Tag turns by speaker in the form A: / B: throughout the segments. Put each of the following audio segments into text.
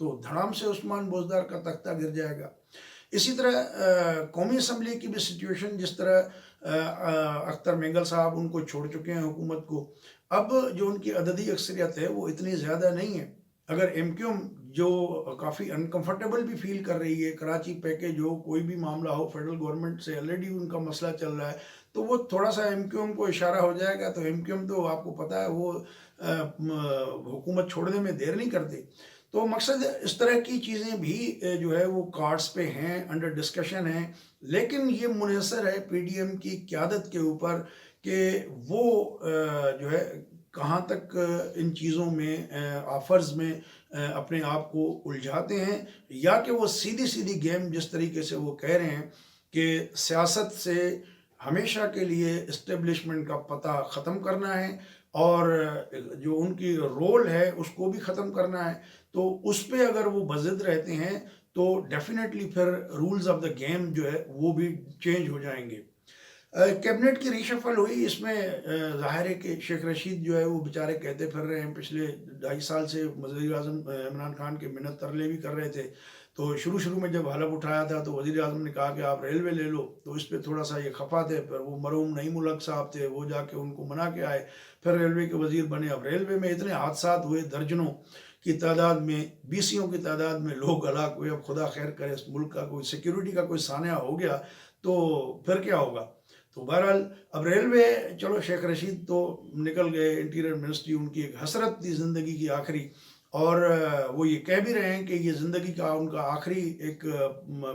A: تو دھڑام سے عثمان بوزدار کا تختہ گر جائے گا۔ اسی طرح قومی اسمبلی کی بھی سچویشن، جس طرح اختر مینگل صاحب ان کو چھوڑ چکے ہیں حکومت کو، اب جو ان کی عددی اکثریت ہے وہ اتنی زیادہ نہیں ہے۔ اگر ایم کیو ایم جو کافی انکمفرٹیبل بھی فیل کر رہی ہے، کراچی پیکیج ہو، کوئی بھی معاملہ ہو، فیڈرل گورنمنٹ سے آلریڈی ان کا مسئلہ چل رہا ہے، تو وہ تھوڑا سا ایم کیو ایم کو اشارہ ہو جائے گا، تو ایم کیو ایم تو آپ کو پتہ ہے وہ حکومت چھوڑنے میں دیر نہیں کرتے۔ تو مقصد اس طرح کی چیزیں بھی جو ہے وہ کارڈز پہ ہیں، انڈر ڈسکشن ہیں، لیکن یہ منحصر ہے پی ڈی ایم کی قیادت کے اوپر کہ وہ جو ہے کہاں تک ان چیزوں میں آفرز میں اپنے آپ کو الجھاتے ہیں، یا کہ وہ سیدھی سیدھی گیم جس طریقے سے وہ کہہ رہے ہیں کہ سیاست سے ہمیشہ کے لیے اسٹیبلشمنٹ کا پتہ ختم کرنا ہے، اور جو ان کی رول ہے اس کو بھی ختم کرنا ہے، تو اس پہ اگر وہ بضد رہتے ہیں تو ڈیفینیٹلی پھر رولز آف دا گیم جو ہے وہ بھی چینج ہو جائیں گے۔ کیبنٹ کی ریشفل ہوئی، اس میں ظاہر ہے کہ شیخ رشید جو ہے وہ بیچارے کہتے پھر رہے ہیں، پچھلے 2.5 سال سے وزیر اعظم عمران خان کے منت ترلے بھی کر رہے تھے، تو شروع میں جب حلف اٹھایا تھا تو وزیر اعظم نے کہا کہ آپ ریلوے لے لو، تو اس پہ تھوڑا سا یہ خفا تھے، پھر وہ مرحوم نعیم الحق صاحب تھے، وہ جا کے ان کو منا کے آئے، پھر ریلوے کے وزیر بنے۔ اب ریلوے میں اتنے حادثات ہوئے، درجنوں کی تعداد میں، بیسیوں کی تعداد میں لوگ ہلاک ہوئے، اب خدا خیر کرے اس ملک کا کوئی سیکیورٹی کا کوئی سانحہ ہو گیا تو پھر کیا ہوگا۔ تو بہرحال اب ریلوے، چلو شیخ رشید تو نکل گئے، انٹیریئر منسٹری ان کی ایک حسرت تھی زندگی کی آخری، اور وہ یہ کہہ بھی رہے ہیں کہ یہ زندگی کا ان کا آخری ایک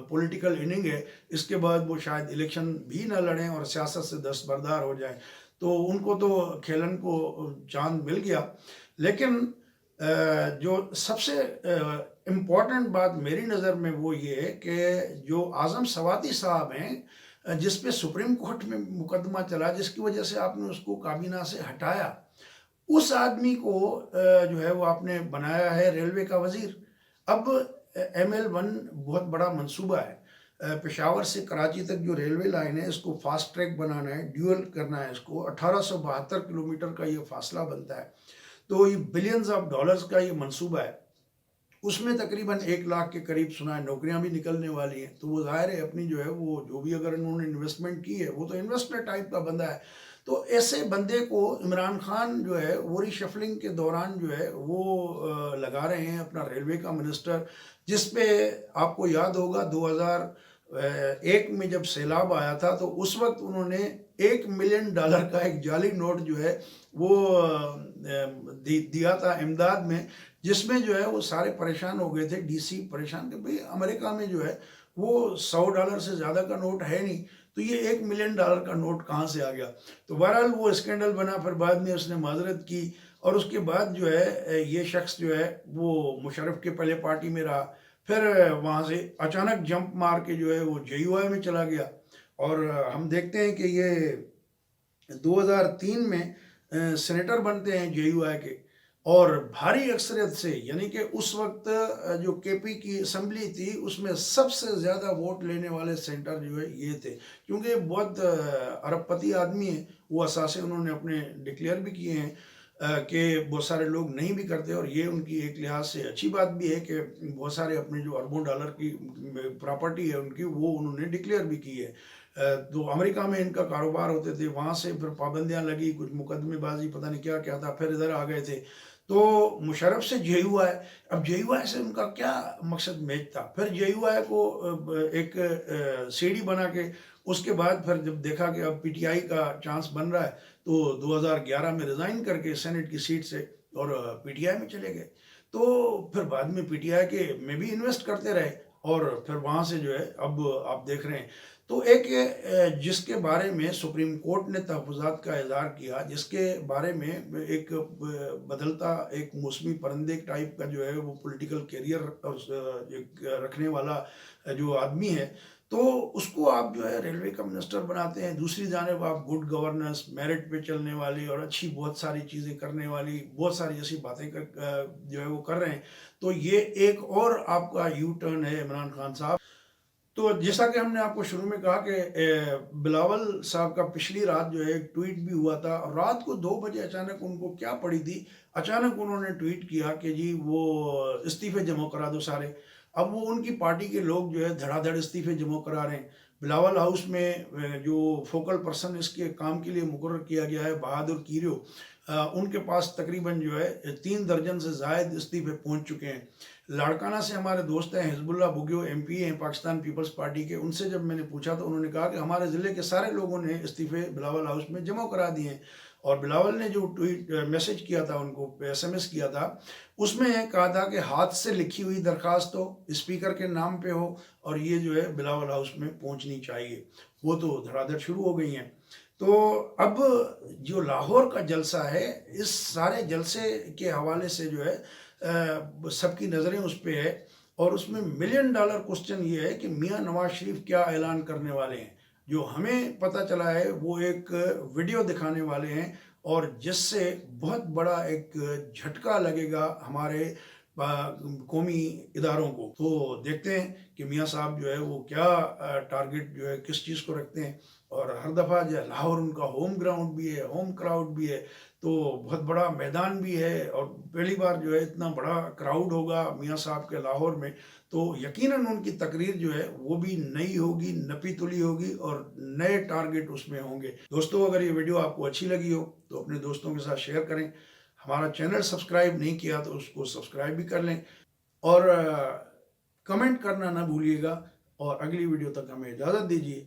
A: پولیٹیکل اننگ ہے، اس کے بعد وہ شاید الیکشن بھی نہ لڑیں اور سیاست سے دستبردار ہو جائیں، تو ان کو تو کھیلن کو چاند مل گیا۔ لیکن جو سب سے امپورٹنٹ بات میری نظر میں وہ یہ ہے کہ جو اعظم سواتی صاحب ہیں، جس پہ سپریم کورٹ میں مقدمہ چلا، جس کی وجہ سے آپ نے اس کو کابینہ سے ہٹایا، اس آدمی کو جو ہے وہ آپ نے بنایا ہے ریلوے کا وزیر۔ اب ML1 بہت بڑا منصوبہ ہے، پشاور سے کراچی تک جو ریلوے لائن ہے اس کو فاسٹ ٹریک بنانا ہے، ڈیول کرنا ہے، اس کو 1872 کلومیٹر کا یہ فاصلہ بنتا ہے، تو یہ بلینز آف ڈالرز کا یہ منصوبہ ہے، اس میں تقریباً 1 لاکھ کے قریب سنا ہے نوکریاں بھی نکلنے والی ہیں، تو وہ ظاہر ہے اپنی جو ہے وہ جو بھی اگر انہوں نے انویسٹمنٹ کی ہے وہ تو انویسٹر ٹائپ کا بندہ ہے، تو ایسے بندے کو عمران خان جو ہے وہ ری شفلنگ کے دوران جو ہے وہ لگا رہے ہیں اپنا ریلوے کا منسٹر، جس پہ آپ کو یاد ہوگا 2001 میں جب سیلاب آیا تھا تو اس وقت انہوں نے $1 ملین کا ایک جعلی نوٹ جو ہے وہ دیا تھا امداد میں، جس میں جو ہے وہ سارے پریشان ہو گئے تھے، ڈی سی پریشان کہ بھئی امریکہ میں جو ہے وہ $100 سے زیادہ کا نوٹ ہے نہیں، تو یہ $1 ملین کا نوٹ کہاں سے آ گیا۔ تو بہرحال وہ اسکینڈل بنا، پھر بعد میں اس نے معذرت کی، اور اس کے بعد جو ہے یہ شخص جو ہے وہ مشرف کے پہلے پارٹی میں رہا، پھر وہاں سے اچانک جمپ مار کے جو ہے وہ JUI میں چلا گیا، اور ہم دیکھتے ہیں کہ یہ 2003 میں سینیٹر بنتے ہیں JUI کے، اور بھاری اکثریت سے، یعنی کہ اس وقت جو KP کی اسمبلی تھی اس میں سب سے زیادہ ووٹ لینے والے سینٹر جو ہے یہ تھے، کیونکہ بہت ارب پتی آدمی ہیں، وہ اثاثے انہوں نے اپنے ڈکلیئر بھی کیے ہیں کہ بہت سارے لوگ نہیں بھی کرتے، اور یہ ان کی ایک لحاظ سے اچھی بات بھی ہے کہ بہت سارے اپنے جو اربوں ڈالر کی پراپرٹی ہے ان کی وہ انہوں نے ڈکلیئر بھی کی ہے۔ تو امریکہ میں ان کا کاروبار ہوتے تھے، وہاں سے پھر پابندیاں لگی، کچھ مقدمے بازی پتہ نہیں کیا تھا، پھر ادھر آ گئے تھے، تو مشرف سے JUI، اب JUI سے ان کا کیا مقصد میچ تھا، پھر JUI کو ایک CD بنا کے، اس کے بعد پھر جب دیکھا کہ اب PTI کا چانس بن رہا ہے تو 2011 میں ریزائن کر کے سینٹ کی سیٹ سے اور PTI میں چلے گئے، تو پھر بعد میں PTI کے میں بھی انویسٹ کرتے رہے، اور پھر وہاں سے جو ہے اب آپ دیکھ رہے ہیں، تو ایک جس کے بارے میں سپریم کورٹ نے تحفظات کا اظہار کیا، جس کے بارے میں ایک بدلتا ایک موسمی پرندے ٹائپ کا جو ہے وہ پولیٹیکل کیریئر رکھنے والا جو آدمی ہے، تو اس کو آپ جو ہے ریلوے کا منسٹر بناتے ہیں، دوسری جانب آپ گڈ گورننس، میرٹ پہ چلنے والی اور اچھی بہت ساری چیزیں کرنے والی، بہت ساری ایسی باتیں جو ہے وہ کر رہے ہیں، تو یہ ایک اور آپ کا یو ٹرن ہے عمران خان صاحب۔ تو جیسا کہ ہم نے آپ کو شروع میں کہا کہ بلاول صاحب کا پچھلی رات جو ہے ایک ٹویٹ بھی ہوا تھا، اور رات کو 2 بجے اچانک ان کو کیا پڑی تھی، اچانک انہوں نے ٹویٹ کیا کہ جی وہ استعفے جمع کرا دو سارے۔ اب وہ ان کی پارٹی کے لوگ جو ہے دھڑا دھڑ استعفے جمع کرا رہے ہیں۔ بلاول ہاؤس میں جو فوکل پرسن اس کے کام کے لیے مقرر کیا گیا ہے بہادر کیریو، ان کے پاس تقریباً جو ہے 3 درجن سے زائد استعفے پہنچ چکے ہیں۔ لاڑکانہ سے ہمارے دوست ہیں حزب اللہ بگیو ایم پی ہیں پاکستان پیپلز پارٹی کے، ان سے جب میں نے پوچھا تو انہوں نے کہا کہ ہمارے ضلع کے سارے لوگوں نے استعفے بلاول ہاؤس میں جمع کرا دیے ہیں۔ اور بلاول نے جو ٹویٹ میسج کیا تھا، ان کو ایس ایم ایس کیا تھا، اس میں کہا تھا کہ ہاتھ سے لکھی ہوئی درخواست ہو، اسپیکر کے نام پہ ہو، اور یہ جو ہے بلاول ہاؤس میں پہنچنی چاہیے۔ وہ تو دھڑا دھڑ شروع ہو گئی ہیں۔ تو اب جو لاہور کا جلسہ ہے، اس سارے جلسے کے حوالے سے جو ہے سب کی نظریں اس پہ ہے، اور اس میں ملین ڈالر کوسچن یہ ہے کہ میاں نواز شریف کیا اعلان کرنے والے ہیں۔ جو ہمیں پتہ چلا ہے وہ ایک ویڈیو دکھانے والے ہیں، اور جس سے بہت بڑا ایک جھٹکا لگے گا ہمارے قومی اداروں کو۔ تو دیکھتے ہیں کہ میاں صاحب جو ہے وہ کیا ٹارگٹ جو ہے کس چیز کو رکھتے ہیں۔ اور ہر دفعہ جو ہے لاہور ان کا ہوم گراؤنڈ بھی ہے، ہوم کراؤڈ بھی ہے، تو بہت بڑا میدان بھی ہے، اور پہلی بار جو ہے اتنا بڑا کراؤڈ ہوگا میاں صاحب کے لاہور میں، تو یقیناً ان کی تقریر جو ہے وہ بھی نئی ہوگی، نپی تلی ہوگی، اور نئے ٹارگٹ اس میں ہوں گے۔ دوستو، اگر یہ ویڈیو آپ کو اچھی لگی ہو تو اپنے دوستوں کے ساتھ شیئر کریں۔ ہمارا چینل سبسکرائب نہیں کیا تو اس کو سبسکرائب بھی کر لیں، اور کمنٹ کرنا نہ بھولیے گا، اور اگلی ویڈیو تک ہمیں اجازت دیجیے۔